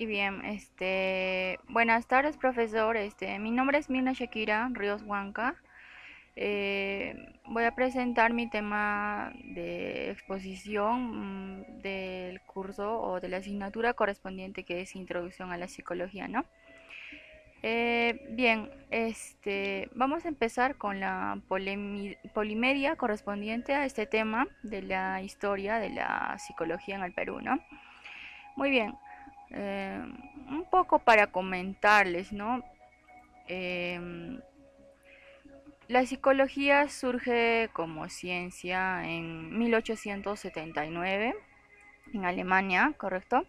Y bien, buenas tardes, profesor. Mi nombre es Mirna Shakira Ríos Huanca. Voy a presentar mi tema de exposición del curso o de la asignatura correspondiente que es Introducción a la Psicología, ¿no? Bien, vamos a empezar con la polimedia correspondiente a este tema de la historia de la psicología en el Perú, ¿no? Muy bien, eh, un poco para comentarles, ¿no? Eh, la psicología surge como ciencia en 1879 en Alemania, ¿correcto?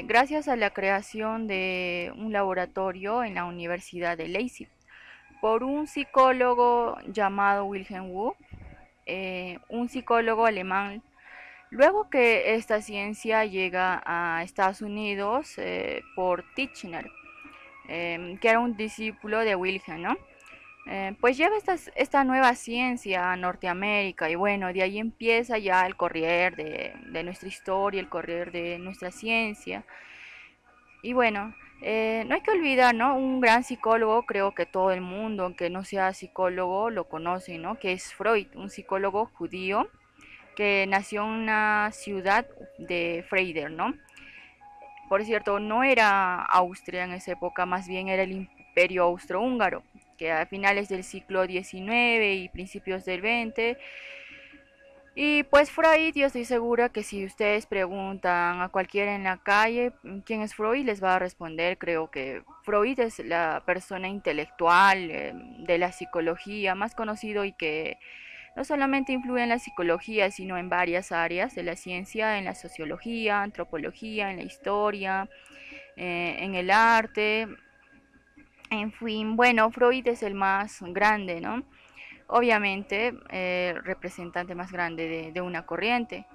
Gracias a la creación de un laboratorio en la Universidad de Leipzig por un psicólogo llamado Wilhelm Wundt, un psicólogo alemán. Luego que esta ciencia llega a Estados Unidos por Titchener, que era un discípulo de Wilhelm, ¿no? Pues lleva esta nueva ciencia a Norteamérica y bueno, de ahí empieza ya el correr de nuestra historia, el correr de nuestra ciencia. Y bueno, no hay que olvidar, ¿no? Un gran psicólogo, creo que todo el mundo, aunque no sea psicólogo, lo conoce, ¿no? Que es Freud, un psicólogo judío que nació en una ciudad de Freider, ¿no? Por cierto, no era Austria en esa época, más bien era el Imperio Austrohúngaro, que a finales del siglo XIX y principios del XX. Y pues Freud, yo estoy segura que si ustedes preguntan a cualquiera en la calle quién es Freud, les va a responder. Creo que Freud es la persona intelectual de la psicología más conocido y que no solamente influye en la psicología, sino en varias áreas de la ciencia, en la sociología, antropología, en la historia, en el arte. En fin, bueno, Freud es el más grande, ¿no? Obviamente, el representante más grande de una corriente.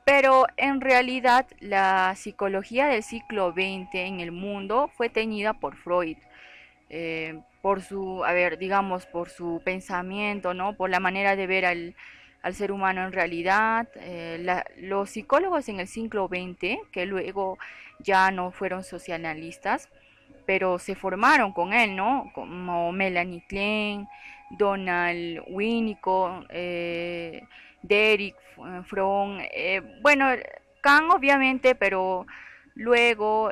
Pero en realidad la psicología del siglo XX en el mundo fue teñida por Freud, por su, a ver, digamos, por su pensamiento, ¿no? Por la manera de ver al ser humano en realidad. Los psicólogos en el siglo XX, que luego ya no fueron socianalistas, pero se formaron con él, ¿no? Como Melanie Klein, Donald Winnicott, Derek Fromm, bueno, Kant obviamente, pero luego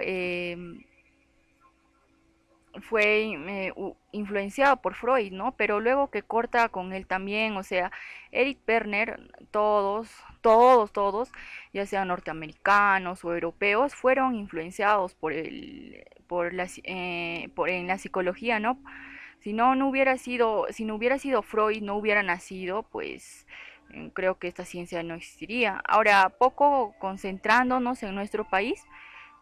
fue influenciado por Freud, ¿no? Pero luego que corta con él también, o sea, Eric Perner, todos, ya sean norteamericanos o europeos, fueron influenciados por en la psicología, ¿no? Si no hubiera sido, si no hubiera sido Freud, no hubiera nacido, pues creo que esta ciencia no existiría. Ahora, poco concentrándonos en nuestro país,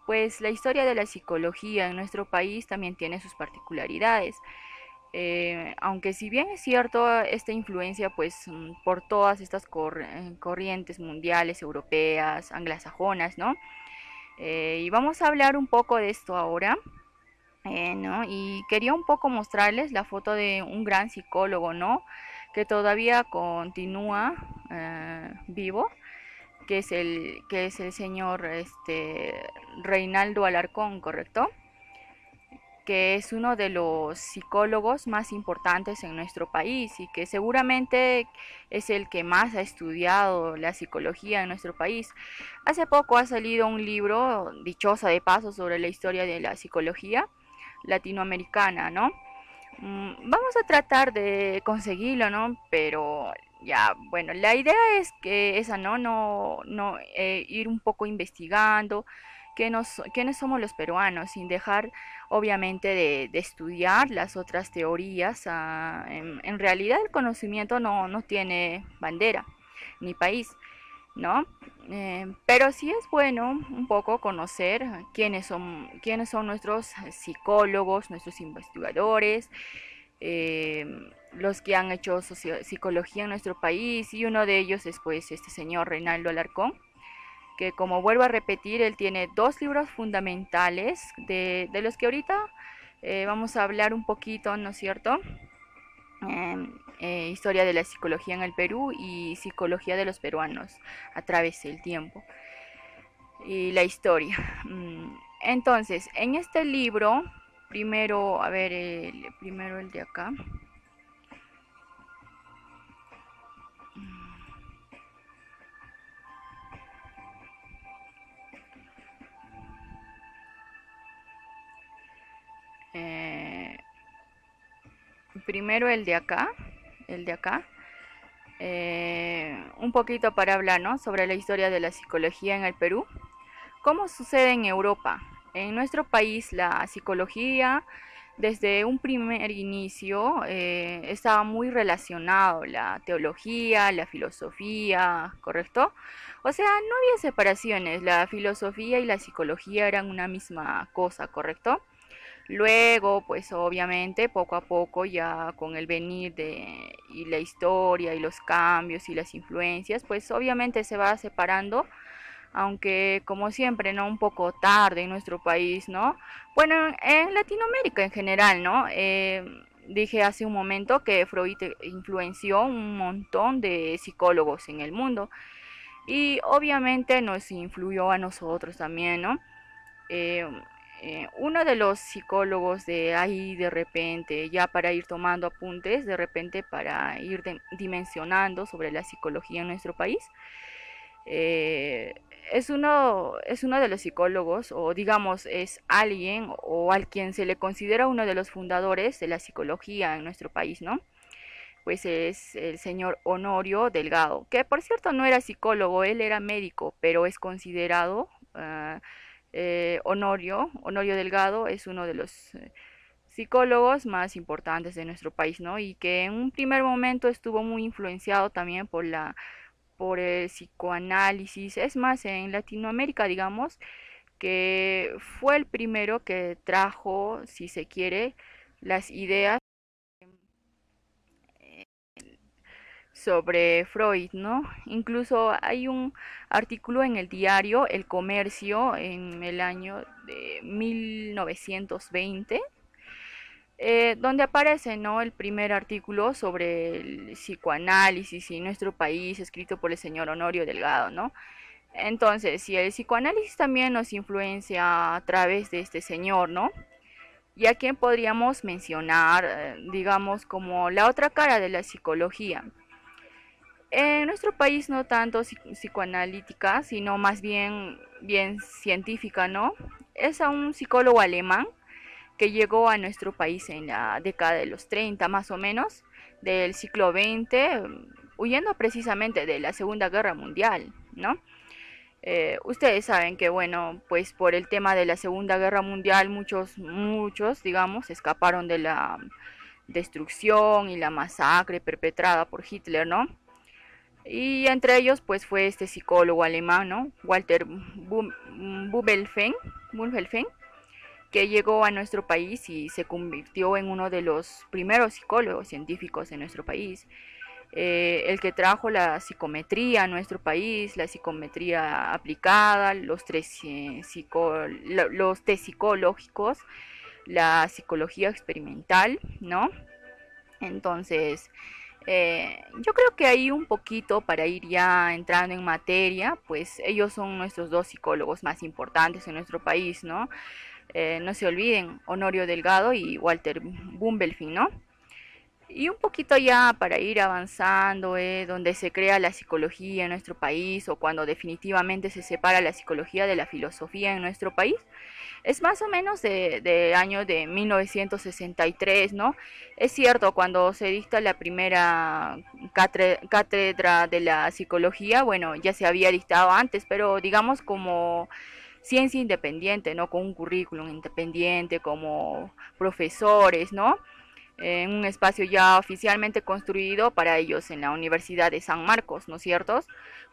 pues la historia de la psicología en nuestro país también tiene sus particularidades. Aunque si bien es cierto esta influencia pues por todas estas corrientes mundiales, europeas, anglosajonas, ¿no? Y vamos a hablar un poco de esto ahora, ¿no? Y quería un poco mostrarles la foto de un gran psicólogo, ¿no? Que todavía continúa vivo, que es el señor Reinaldo Alarcón, ¿correcto? Que es uno de los psicólogos más importantes en nuestro país y que seguramente es el que más ha estudiado la psicología en nuestro país. Hace poco ha salido un libro, dichosa de paso, sobre la historia de la psicología latinoamericana, ¿no? Vamos a tratar de conseguirlo, ¿no? Pero ya, bueno, la idea es que esa, ¿no? Ir un poco investigando quiénes somos los peruanos, sin dejar, obviamente, de estudiar las otras teorías. En realidad, el conocimiento no tiene bandera ni país, ¿no? Pero sí es bueno un poco conocer quiénes son nuestros psicólogos, nuestros investigadores, los que han hecho psicología en nuestro país, y uno de ellos es pues este señor Reinaldo Alarcón, que como vuelvo a repetir, él tiene dos libros fundamentales de los que ahorita vamos a hablar un poquito, ¿no es cierto? Historia de la psicología en el Perú y psicología de los peruanos a través del tiempo y la historia. Entonces, en este libro, primero, a ver, primero el de acá. Eh, Primero el de acá, el de acá. Un poquito para hablar, ¿no? Sobre la historia de la psicología en el Perú. ¿Cómo sucede en Europa? En nuestro país la psicología desde un primer inicio estaba muy relacionado la teología, la filosofía, ¿correcto? O sea, no había separaciones, la filosofía y la psicología eran una misma cosa, ¿correcto? Luego, pues obviamente, poco a poco, ya con el venir de y la historia y los cambios y las influencias, pues obviamente se va separando, aunque como siempre, ¿no? Un poco tarde en nuestro país, ¿no? Bueno, en Latinoamérica en general, ¿no? Dije hace un momento que Freud influenció un montón de psicólogos en el mundo y obviamente nos influyó a nosotros también, ¿no? Eh, Uno de los psicólogos de ahí de repente, ya para ir tomando apuntes, de repente para ir dimensionando sobre la psicología en nuestro país, eh, es uno de los psicólogos, o digamos, es alguien o al quien se le considera uno de los fundadores de la psicología en nuestro país, ¿no? Pues es el señor Honorio Delgado, que por cierto no era psicólogo, él era médico, pero es considerado Honorio Delgado es uno de los psicólogos más importantes de nuestro país, ¿no? Y que en un primer momento estuvo muy influenciado también por el psicoanálisis, es más, en Latinoamérica, digamos, que fue el primero que trajo, si se quiere, las ideas sobre Freud, ¿no? Incluso hay un artículo en el diario El Comercio en el año de 1920, donde aparece, ¿no? El primer artículo sobre el psicoanálisis en nuestro país, escrito por el señor Honorio Delgado, ¿no? Entonces, si el psicoanálisis también nos influencia a través de este señor, ¿no? ¿Y a quién podríamos mencionar, digamos, como la otra cara de la psicología? En nuestro país no tanto psicoanalítica, sino más bien científica, ¿no? Es a un psicólogo alemán que llegó a nuestro país en la década de los 30 más o menos del siglo XX, huyendo precisamente de la Segunda Guerra Mundial, ¿no? Ustedes saben que, bueno, pues por el tema de la Segunda Guerra Mundial muchos, digamos, escaparon de la destrucción y la masacre perpetrada por Hitler, ¿no? Y entre ellos, pues fue este psicólogo alemán, ¿no? Walter Bubelfen, que llegó a nuestro país y se convirtió en uno de los primeros psicólogos científicos en nuestro país. El que trajo la psicometría a nuestro país, la psicometría aplicada, los test psicológicos, la psicología experimental, ¿no? Entonces, yo creo que ahí un poquito para ir ya entrando en materia, pues ellos son nuestros dos psicólogos más importantes en nuestro país, ¿no? No se olviden, Honorio Delgado y Walter Bumbelfin, ¿no? Y un poquito ya para ir avanzando, donde se crea la psicología en nuestro país o cuando definitivamente se separa la psicología de la filosofía en nuestro país, es más o menos de año de 1963, ¿no? Es cierto, cuando se dicta la primera cátedra de la psicología, bueno, ya se había dictado antes, pero digamos como ciencia independiente, ¿no? Con un currículum independiente, como profesores, ¿no? En un espacio ya oficialmente construido para ellos en la Universidad de San Marcos, ¿no es cierto?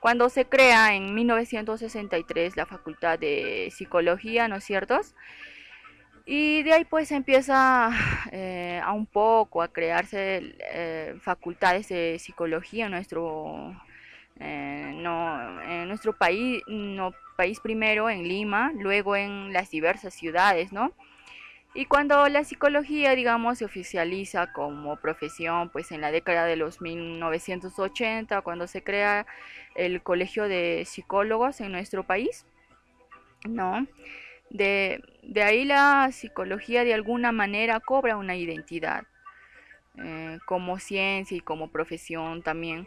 Cuando se crea en 1963 la Facultad de Psicología, ¿no es cierto? Y de ahí pues empieza a un poco a crearse facultades de psicología en no, en nuestro país, no, país primero en Lima, luego en las diversas ciudades, ¿no? Y cuando la psicología, digamos, se oficializa como profesión, pues en la década de los 1980, cuando se crea el Colegio de Psicólogos en nuestro país, ¿no? De ahí la psicología de alguna manera cobra una identidad como ciencia y como profesión también.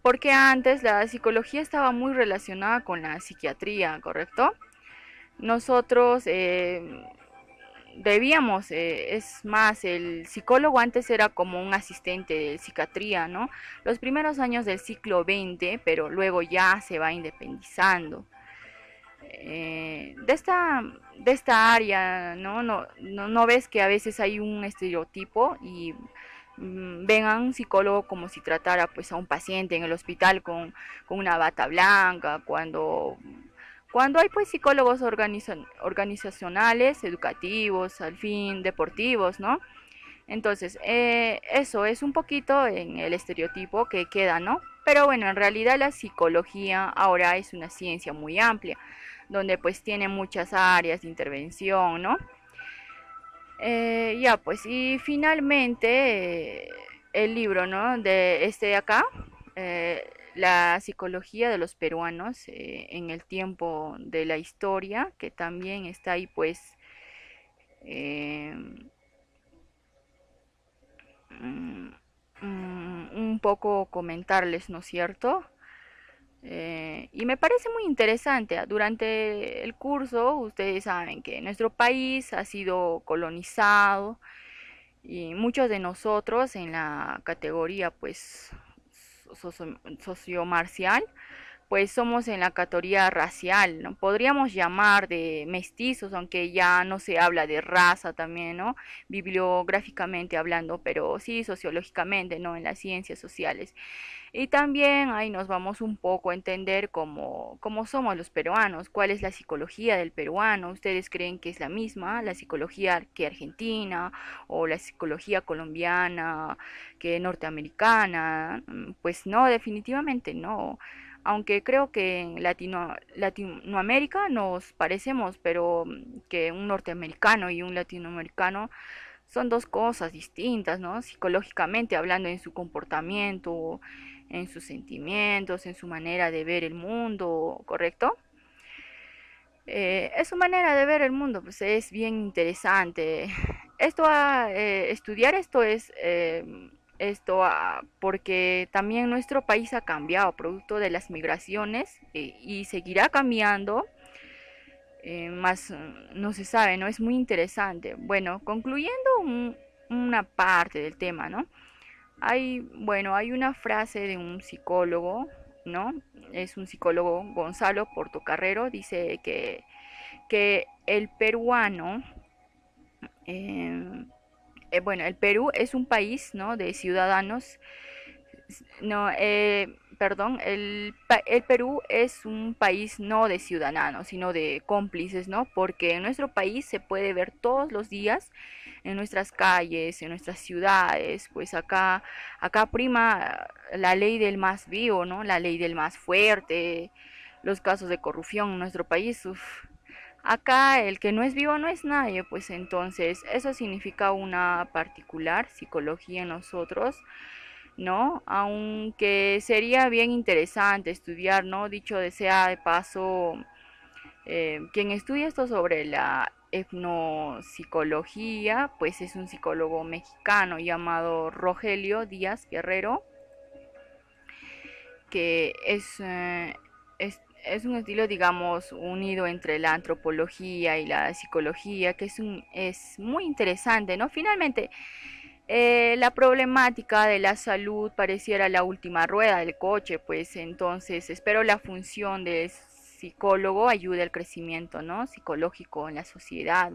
Porque antes la psicología estaba muy relacionada con la psiquiatría, ¿correcto? Nosotros debíamos, es más, el psicólogo antes era como un asistente de psiquiatría, ¿no? Los primeros años del siglo XX, pero luego ya se va independizando. De esta área, ¿no? No ves que a veces hay un estereotipo y ven a un psicólogo como si tratara pues a un paciente en el hospital con una bata blanca, cuando hay pues psicólogos organizacionales, educativos, al fin deportivos, ¿no? Entonces, eso es un poquito en el estereotipo que queda, ¿no? Pero bueno, en realidad la psicología ahora es una ciencia muy amplia, donde pues tiene muchas áreas de intervención, ¿no? Ya, pues, y finalmente el libro, ¿no? De este de acá, la psicología de los peruanos en el tiempo de la historia, que también está ahí, pues, eh, mm, un poco comentarles, ¿no es cierto? Y me parece muy interesante. Durante el curso, ustedes saben que nuestro país ha sido colonizado y muchos de nosotros en la categoría pues sociomarcial pues somos en la categoría racial, ¿no? Podríamos llamar de mestizos, aunque ya no se habla de raza también, ¿no? Bibliográficamente hablando, pero sí sociológicamente, ¿no? En las ciencias sociales. Y también ahí nos vamos un poco a entender cómo somos los peruanos, cuál es la psicología del peruano. ¿Ustedes creen que es la misma, la psicología que argentina o la psicología colombiana que norteamericana? Pues no, definitivamente no. Aunque creo que en Latinoamérica nos parecemos, pero que un norteamericano y un latinoamericano son dos cosas distintas, ¿no? Psicológicamente hablando en su comportamiento, en sus sentimientos, en su manera de ver el mundo, ¿correcto? Es su manera de ver el mundo, pues es bien interesante. Estudiar esto porque también nuestro país ha cambiado producto de las migraciones y seguirá cambiando, más no se sabe, ¿no? Es muy interesante. Bueno, concluyendo una parte del tema, ¿no? Hay una frase de un psicólogo, ¿no? Es un psicólogo, Gonzalo Portocarrero, dice que el peruano, eh, bueno, el Perú es un país, ¿no? De ciudadanos, no, perdón, el Perú es un país no de ciudadanos, sino de cómplices, ¿no? Porque en nuestro país se puede ver todos los días en nuestras calles, en nuestras ciudades, pues acá prima la ley del más vivo, ¿no? La ley del más fuerte, los casos de corrupción en nuestro país, uf. Acá el que no es vivo no es nadie, pues entonces eso significa una particular psicología en nosotros, ¿no? Aunque sería bien interesante estudiar, ¿no? Dicho de sea de paso, quien estudia esto sobre la etnopsicología, pues es un psicólogo mexicano llamado Rogelio Díaz Guerrero, que es un estilo, digamos, unido entre la antropología y la psicología, que es muy interesante, ¿no? Finalmente, la problemática de la salud pareciera la última rueda del coche, pues entonces espero la función del psicólogo ayude al crecimiento, ¿no? Psicológico en la sociedad.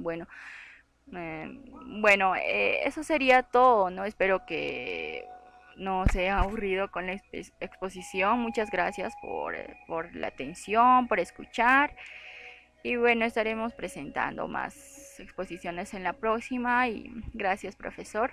Eso sería todo, ¿no? Espero que no se haya aburrido con la exposición. Muchas gracias por la atención, por escuchar. Y bueno, estaremos presentando más exposiciones en la próxima. Y gracias, profesor.